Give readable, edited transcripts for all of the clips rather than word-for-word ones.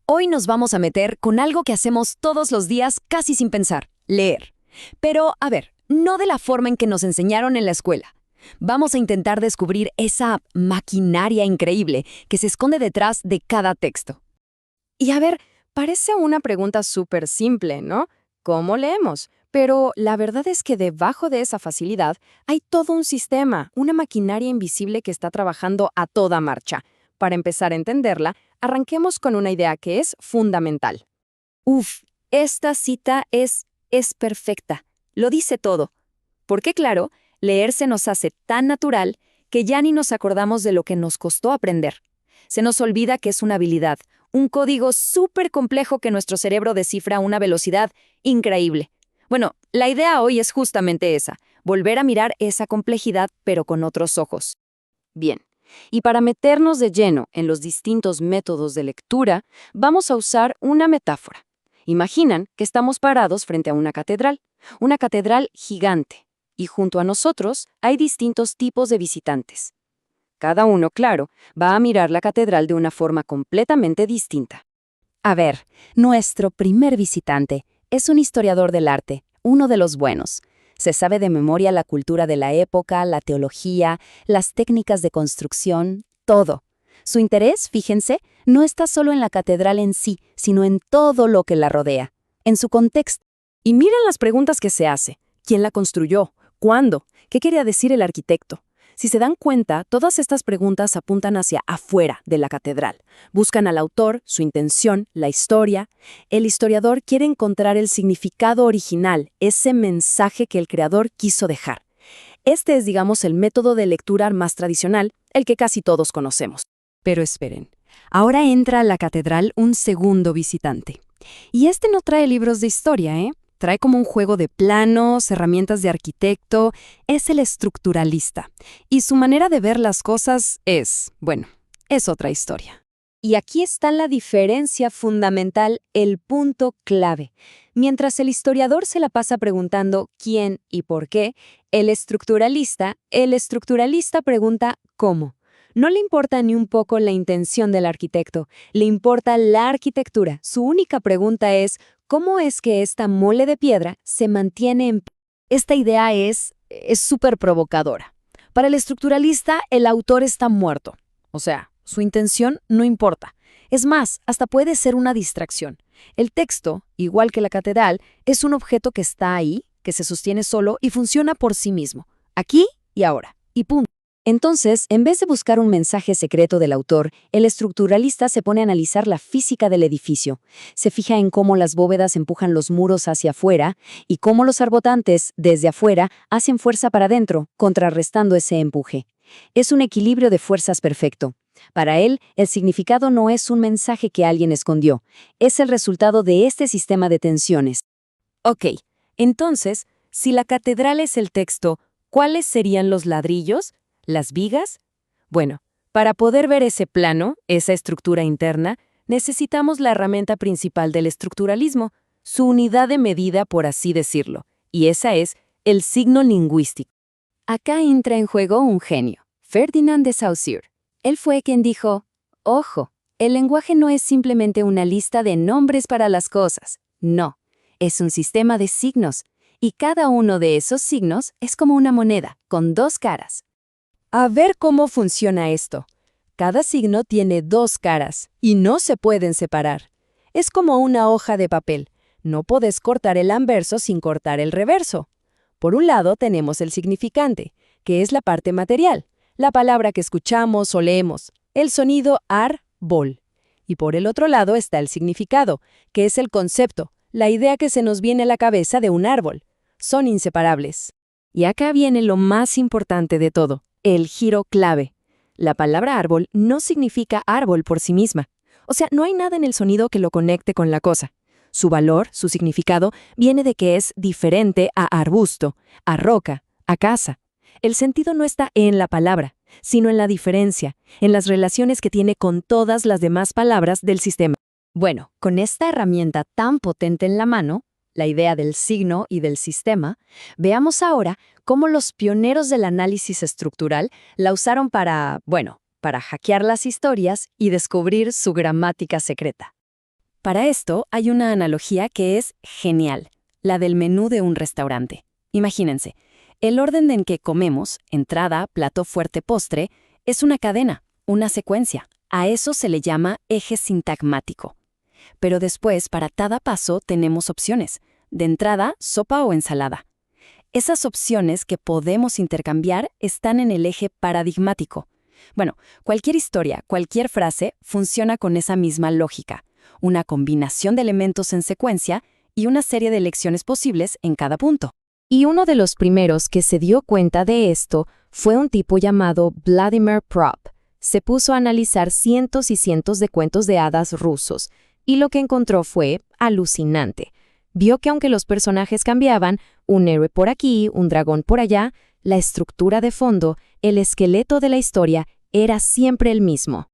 Hoy nos vamos a meter con algo que hacemos todos los días casi sin pensar, leer. Pero, a ver, no de la forma en que nos enseñaron en la escuela. Vamos a intentar descubrir esa maquinaria increíble que se esconde detrás de cada texto. Y a ver, parece una pregunta súper simple, ¿no? ¿Cómo leemos? Pero la verdad es que debajo de esa facilidad hay todo un sistema, una maquinaria invisible que está trabajando a toda marcha. Para empezar a entenderla, arranquemos con una idea que es fundamental. Uf, esta cita es perfecta. Lo dice todo. Porque claro, leer se nos hace tan natural que ya ni nos acordamos de lo que nos costó aprender. Se nos olvida que es una habilidad, un código súper complejo que nuestro cerebro descifra a una velocidad increíble. Bueno, la idea hoy es justamente esa, volver a mirar esa complejidad pero con otros ojos. Bien, y para meternos de lleno en los distintos métodos de lectura, vamos a usar una metáfora. Imaginan que estamos parados frente a una catedral gigante, y junto a nosotros hay distintos tipos de visitantes. Cada uno, claro, va a mirar la catedral de una forma completamente distinta. A ver, nuestro primer visitante es un historiador del arte, uno de los buenos. Se sabe de memoria la cultura de la época, la teología, las técnicas de construcción, todo. Su interés, fíjense, no está solo en la catedral en sí, sino en todo lo que la rodea, en su contexto. Y miren las preguntas que se hace. ¿Quién la construyó? ¿Cuándo? ¿Qué quería decir el arquitecto? Si se dan cuenta, todas estas preguntas apuntan hacia afuera de la catedral. Buscan al autor, su intención, la historia. El historiador quiere encontrar el significado original, ese mensaje que el creador quiso dejar. Este es, digamos, el método de lectura más tradicional, el que casi todos conocemos. Pero esperen, ahora entra a la catedral un segundo visitante. Y este no trae libros de historia, ¿eh? Trae como un juego de planos, herramientas de arquitecto, es el estructuralista. Y su manera de ver las cosas es otra historia. Y aquí está la diferencia fundamental, el punto clave. Mientras el historiador se la pasa preguntando quién y por qué, el estructuralista pregunta cómo. No le importa ni un poco la intención del arquitecto, le importa la arquitectura. Su única pregunta es ¿cómo es que esta mole de piedra se mantiene en pie? Esta idea es súper provocadora. Para el estructuralista, el autor está muerto. O sea, su intención no importa. Es más, hasta puede ser una distracción. El texto, igual que la catedral, es un objeto que está ahí, que se sostiene solo y funciona por sí mismo. Aquí y ahora. Y punto. Entonces, en vez de buscar un mensaje secreto del autor, el estructuralista se pone a analizar la física del edificio. Se fija en cómo las bóvedas empujan los muros hacia afuera y cómo los arbotantes, desde afuera, hacen fuerza para adentro, contrarrestando ese empuje. Es un equilibrio de fuerzas perfecto. Para él, el significado no es un mensaje que alguien escondió, es el resultado de este sistema de tensiones. Ok, entonces, si la catedral es el texto, ¿cuáles serían los ladrillos? ¿Las vigas? Bueno, para poder ver ese plano, esa estructura interna, necesitamos la herramienta principal del estructuralismo, su unidad de medida, por así decirlo, y esa es el signo lingüístico. Acá entra en juego un genio, Ferdinand de Saussure. Él fue quien dijo, ojo, el lenguaje no es simplemente una lista de nombres para las cosas, no, es un sistema de signos, y cada uno de esos signos es como una moneda, con dos caras. A ver cómo funciona esto. Cada signo tiene dos caras y no se pueden separar. Es como una hoja de papel. No podés cortar el anverso sin cortar el reverso. Por un lado tenemos el significante, que es la parte material, la palabra que escuchamos o leemos, el sonido árbol. Y por el otro lado está el significado, que es el concepto, la idea que se nos viene a la cabeza de un árbol. Son inseparables. Y acá viene lo más importante de todo. El giro clave. La palabra árbol no significa árbol por sí misma. O sea, no hay nada en el sonido que lo conecte con la cosa. Su valor, su significado, viene de que es diferente a arbusto, a roca, a casa. El sentido no está en la palabra, sino en la diferencia, en las relaciones que tiene con todas las demás palabras del sistema. Bueno, con esta herramienta tan potente en la mano, la idea del signo y del sistema, veamos ahora cómo los pioneros del análisis estructural la usaron para hackear las historias y descubrir su gramática secreta. Para esto hay una analogía que es genial, la del menú de un restaurante. Imagínense, el orden en que comemos, entrada, plato fuerte, postre, es una cadena, una secuencia. A eso se le llama eje sintagmático. Pero después, para cada paso, tenemos opciones. De entrada, sopa o ensalada. Esas opciones que podemos intercambiar están en el eje paradigmático. Bueno, cualquier historia, cualquier frase funciona con esa misma lógica. Una combinación de elementos en secuencia y una serie de elecciones posibles en cada punto. Y uno de los primeros que se dio cuenta de esto fue un tipo llamado Vladimir Prop. Se puso a analizar cientos y cientos de cuentos de hadas rusos, y lo que encontró fue alucinante. Vio que aunque los personajes cambiaban, un héroe por aquí, un dragón por allá, la estructura de fondo, el esqueleto de la historia, era siempre el mismo.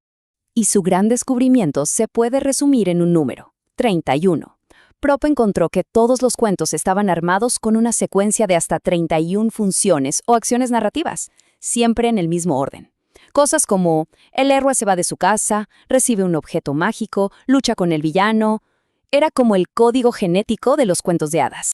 Y su gran descubrimiento se puede resumir en un número: 31. Prop encontró que todos los cuentos estaban armados con una secuencia de hasta 31 funciones o acciones narrativas, siempre en el mismo orden. Cosas como el héroe se va de su casa, recibe un objeto mágico, lucha con el villano. Era como el código genético de los cuentos de hadas.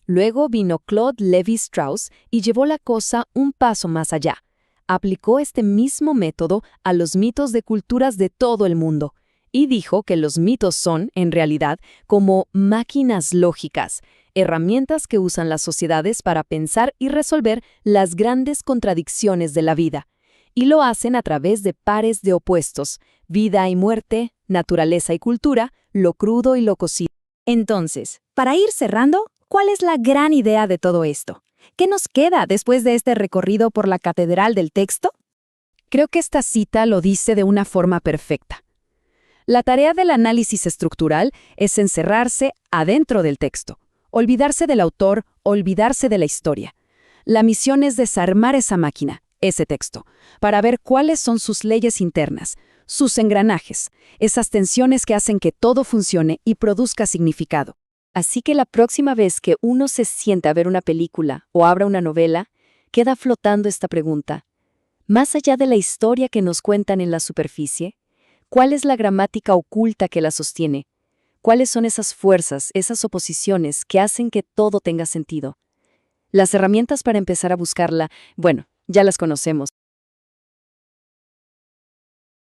Luego vino Claude Lévi-Strauss y llevó la cosa un paso más allá. Aplicó este mismo método a los mitos de culturas de todo el mundo y dijo que los mitos son, en realidad, como máquinas lógicas, herramientas que usan las sociedades para pensar y resolver las grandes contradicciones de la vida. Y lo hacen a través de pares de opuestos: vida y muerte, naturaleza y cultura, lo crudo y lo cocido. Entonces, para ir cerrando, ¿cuál es la gran idea de todo esto? ¿Qué nos queda después de este recorrido por la catedral del texto? Creo que esta cita lo dice de una forma perfecta. La tarea del análisis estructural es encerrarse adentro del texto, olvidarse del autor, olvidarse de la historia. La misión es desarmar esa máquina, ese texto, para ver cuáles son sus leyes internas, sus engranajes, esas tensiones que hacen que todo funcione y produzca significado. Así que la próxima vez que uno se sienta a ver una película o abra una novela, queda flotando esta pregunta: más allá de la historia que nos cuentan en la superficie, ¿cuál es la gramática oculta que la sostiene? ¿Cuáles son esas fuerzas, esas oposiciones que hacen que todo tenga sentido? Las herramientas para empezar a buscarla, bueno, ya las conocemos.